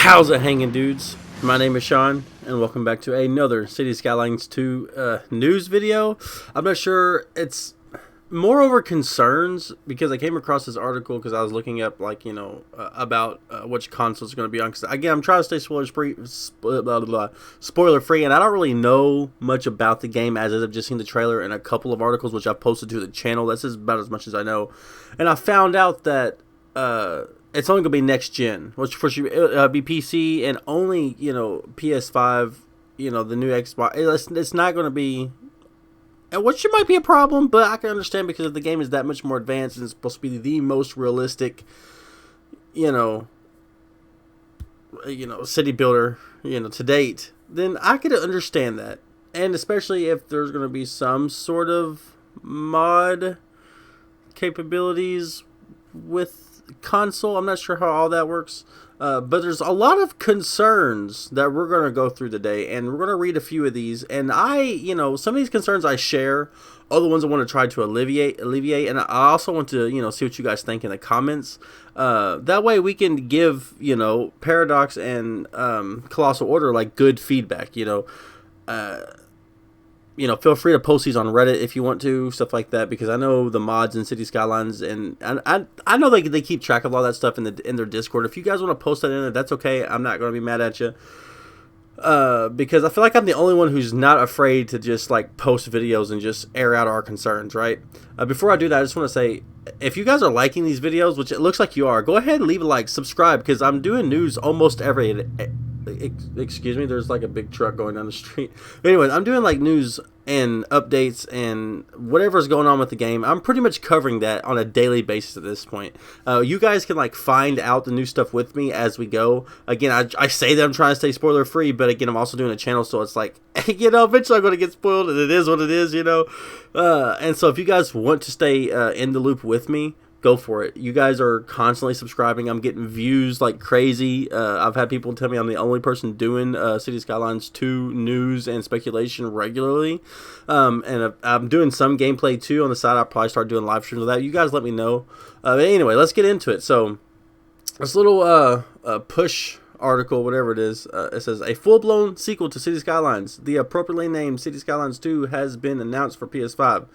How's it hanging, dudes? My name is Shawn, and welcome back to another Cities Skylines 2 news video. I'm not sure, it's more over concerns, because I came across this article because I was looking up, about which consoles are going to be on. Because, again, I'm trying to stay spoiler free, and I don't really know much about the game as I've just seen the trailer and a couple of articles, which I've posted to the channel. That's about as much as I know. And I found out that it's only going to be next gen, which for sure be PC and only, PS5, the new Xbox. It's not going to be, which might be a problem, but I can understand because the game is that much more advanced and it's supposed to be the most realistic, city builder, to date. Then I could understand that. And especially if there's going to be some sort of mod capabilities with console. I'm not sure how all that works, but there's a lot of concerns that we're going to go through today, and we're going to read a few of these. And some of these concerns I share, other ones I want to try to alleviate, and I also want to see what you guys think in the comments. That way we can give Paradox and Colossal Order like good feedback. Feel free to post these on Reddit if you want to, stuff like that, because I know the mods in Cities Skylines, and I know they keep track of all that stuff in their Discord. If you guys want to post that in there, that's okay. I'm not going to be mad at you, because I feel like I'm the only one who's not afraid to just like post videos and just air out our concerns, right? Before I do that, I just want to say, if you guys are liking these videos, which it looks like you are, go ahead and leave a like, subscribe, because I'm doing news almost every. Excuse me, there's like a big truck going down the street. But anyways, I'm doing like news and updates and whatever's going on with the game. I'm pretty much covering that on a daily basis at this point. You guys can like find out the new stuff with me as we go. Again, I say that I'm trying to stay spoiler free, but again, I'm also doing a channel, so it's like, eventually I'm going to get spoiled, and it is what it is, and so if you guys want to stay in the loop with me, go for it. You guys are constantly subscribing. I'm getting views like crazy. I've had people tell me I'm the only person doing Cities Skylines 2 news and speculation regularly. And I'm doing some gameplay too on the side. I'll probably start doing live streams of that. You guys let me know. But anyway, let's get into it. So this little push article, whatever it is, it says a full-blown sequel to Cities Skylines. The appropriately named Cities Skylines 2 has been announced for PS5.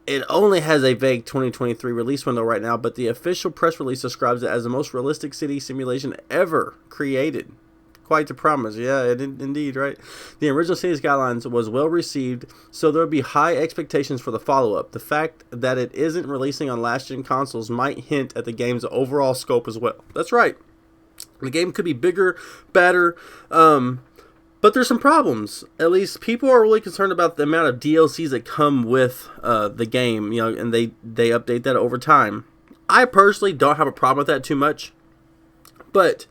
It only has a vague 2023 release window right now, but the official press release describes it as the most realistic city simulation ever created. Quite the promise. Yeah, indeed, right? The original Cities Skylines was well received, so there will be high expectations for the follow-up. The fact that it isn't releasing on last-gen consoles might hint at the game's overall scope as well. That's right. The game could be bigger, better, but there's some problems. At least people are really concerned about the amount of DLCs that come with the game, and they update that over time. I personally don't have a problem with that too much, but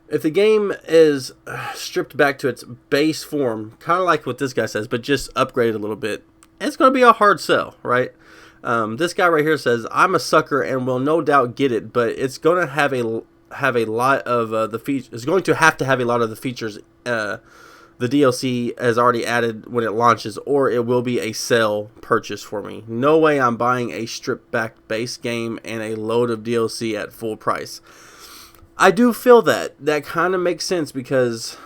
if the game is stripped back to its base form, kind of like what this guy says, but just upgraded a little bit, it's going to be a hard sell, right? This guy right here says, I'm a sucker and will no doubt get it, but it's going to have a lot of the features. It's going to have a lot of the features the DLC has already added when it launches, or it will be a sell purchase for me. No way I'm buying a stripped back base game and a load of DLC at full price. I do feel that kind of makes sense, because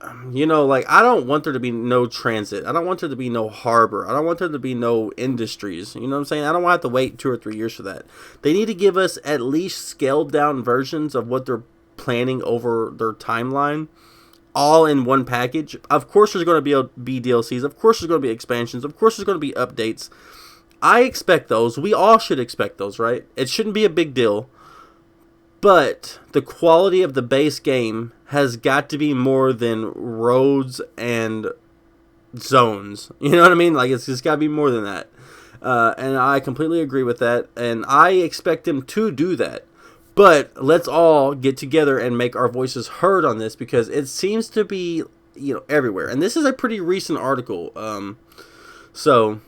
I don't want there to be no transit. I don't want there to be no harbor. I don't want there to be no industries. You know what I'm saying? I don't want to have to wait 2 or 3 years for that. They need to give us at least scaled down versions of what they're planning over their timeline, all in one package. Of course there's going to be DLCs. Of course there's going to be expansions. Of course there's going to be updates. I expect those. We all should expect those, right? It shouldn't be a big deal. But the quality of the base game has got to be more than roads and zones. You know what I mean? Like, it's just got to be more than that. And I completely agree with that. And I expect them to do that. But let's all get together and make our voices heard on this, because it seems to be, everywhere. And this is a pretty recent article. So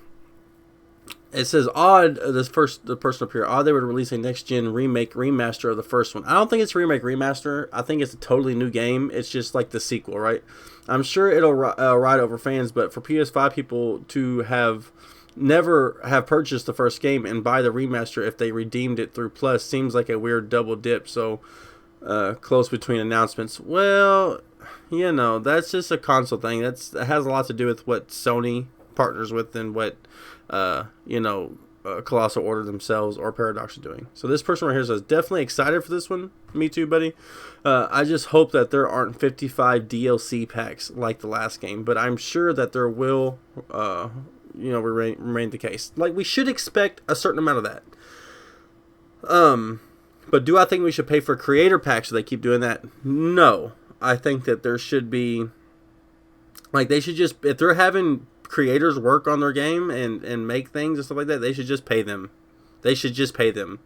it says, odd, the person up here, odd they would release a next-gen remaster of the first one. I don't think it's remake, remaster. I think it's a totally new game. It's just like the sequel, right? I'm sure it'll ride over fans, but for PS5 people to have never have purchased the first game and buy the remaster if they redeemed it through Plus seems like a weird double dip. So close between announcements. Well, that's just a console thing. That has a lot to do with what Sony partners with and what Colossal Order themselves or Paradox are doing. So this person right here says, definitely excited for this one. Me too, buddy. I just hope that there aren't 55 DLC packs like the last game, but I'm sure that there will remain the case. Like, we should expect a certain amount of that. But do I think we should pay for creator packs so they keep doing that? No. I think that there should be, like, they should just, if they're having creators work on their game and make things and stuff like that, they should just pay them. They should just pay them.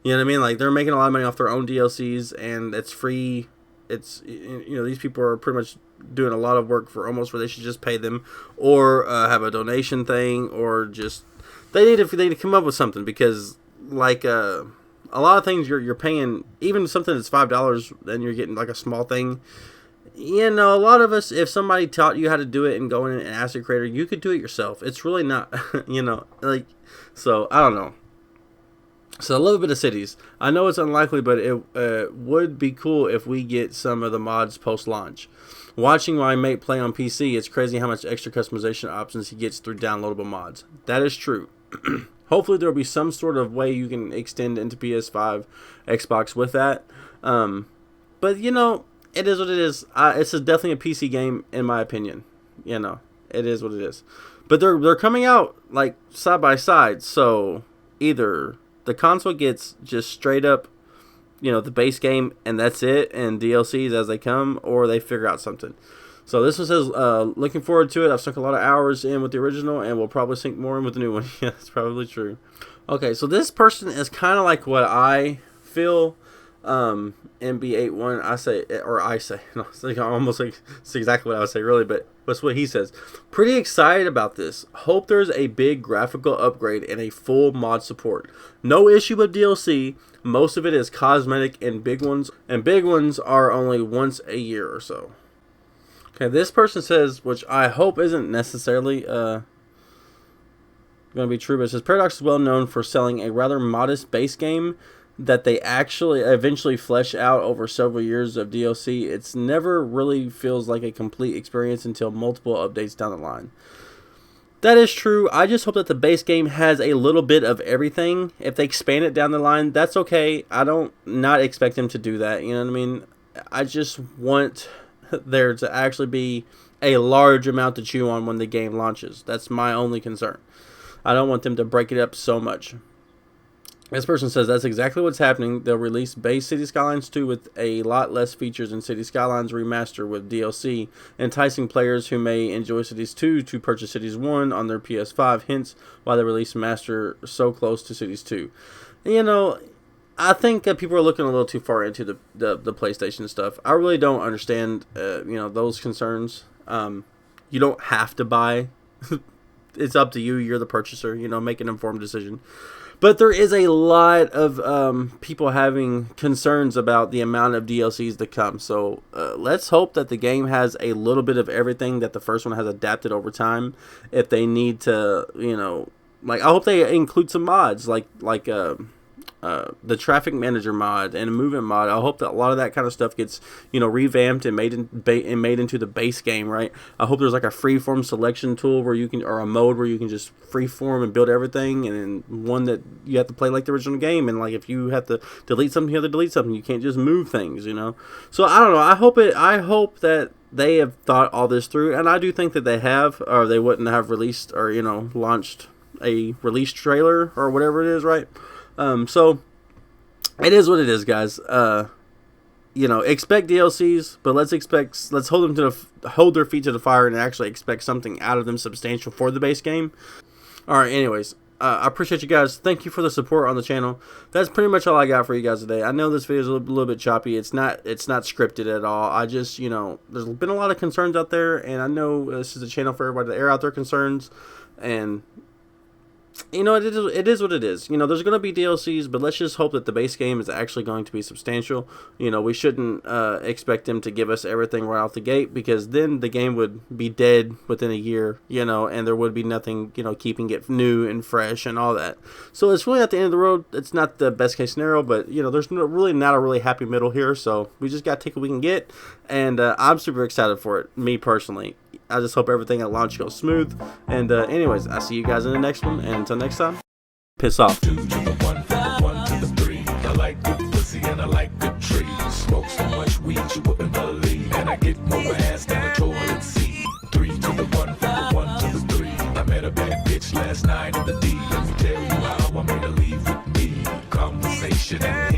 You know what I mean? Like, they're making a lot of money off their own DLCs, and it's free. It's, these people are pretty much doing a lot of work for almost where they should just pay them, or have a donation thing, or just, they need to come up with something, because, like, a lot of things you're paying, even something that's $5, and you're getting like a small thing. A lot of us, if somebody taught you how to do it and go in and ask a creator, you could do it yourself. It's really not, so I don't know. So a little bit of Cities. I know it's unlikely, but it would be cool if we get some of the mods post-launch. Watching my mate play on PC, it's crazy how much extra customization options he gets through downloadable mods. That is true. Hopefully there will be some sort of way you can extend into PS5, Xbox with that. But it is what it is. It's definitely a PC game, in my opinion. It is what it is. But they're coming out like side by side. So either the console gets just straight up, the base game, and that's it, and DLCs as they come, or they figure out something. So this one says, looking forward to it. I've sunk a lot of hours in with the original, and we'll probably sink more in with the new one. Yeah, that's probably true. Okay, so this person is kind of like what I feel. MB81, I say, no, it's like almost like it's exactly what I would say, really, but that's what he says. Pretty excited about this. Hope there's a big graphical upgrade and a full mod support. No issue with DLC. Most of it is cosmetic and big ones are only once a year or so. Okay, this person says, which I hope isn't necessarily going to be true, but it says Paradox is well known for selling a rather modest base game that they actually eventually flesh out over several years of DLC. It's never really feels like a complete experience until multiple updates down the line. That is true. I just hope that the base game has a little bit of everything. If they expand it down the line, that's okay. I don't not expect them to do that. You know what I mean? I just want there to actually be a large amount to chew on when the game launches. That's my only concern. I don't want them to break it up so much. This person says that's exactly what's happening. They'll release base Cities Skylines 2 with a lot less features than Cities Skylines Remaster with DLC, enticing players who may enjoy Cities 2 to purchase Cities 1 on their PS5, hence why they released Master so close to Cities 2. I think people are looking a little too far into the PlayStation stuff. I really don't understand, those concerns. You don't have to buy. It's up to you. You're the purchaser. Make an informed decision. But there is a lot of people having concerns about the amount of DLCs to come. So let's hope that the game has a little bit of everything that the first one has adapted over time. If they need to, I hope they include some mods like the traffic manager mod and a movement mod. I hope that a lot of that kind of stuff gets revamped and made into the base game, right? I hope there's like a freeform selection tool where you can, or a mode where you can just freeform and build everything, and then one that you have to play like the original game, and like if you have to delete something, you have to delete something. You can't just move things, So I don't know. I hope that they have thought all this through, and I do think that they have, or they wouldn't have released or launched a release trailer or whatever it is, right? So it is what it is, guys. Expect DLCs, but let's hold them hold their feet to the fire and actually expect something out of them substantial for the base game. All right. Anyways, I appreciate you guys. Thank you for the support on the channel. That's pretty much all I got for you guys today. I know this video is a little bit choppy. It's not scripted at all. I just, there's been a lot of concerns out there, and I know this is a channel for everybody to air out their concerns, and you know, it is what it is. You know, there's going to be DLCs, but let's just hope that the base game is actually going to be substantial. You know, we shouldn't expect them to give us everything right off the gate, because then the game would be dead within a year, you know, and there would be nothing, you know, keeping it new and fresh and all that. So it's really at the end of the road. It's not the best case scenario, but, you know, there's really not a really happy middle here. So we just got to take what we can get, and I'm super excited for it, me personally. I just hope everything at launch goes smooth. And anyways, I'll see you guys in the next one. And until next time, piss off. 2 to the 1, from the 1 to the 3. I like good pussy and I like good trees. Smoke so much weed you wouldn't believe. And I get more ass than a toilet seat. 3 to the 1, from the 1 to the 3. I met a bad bitch last night in the D. Let me tell you how I made her leave with me. Conversation and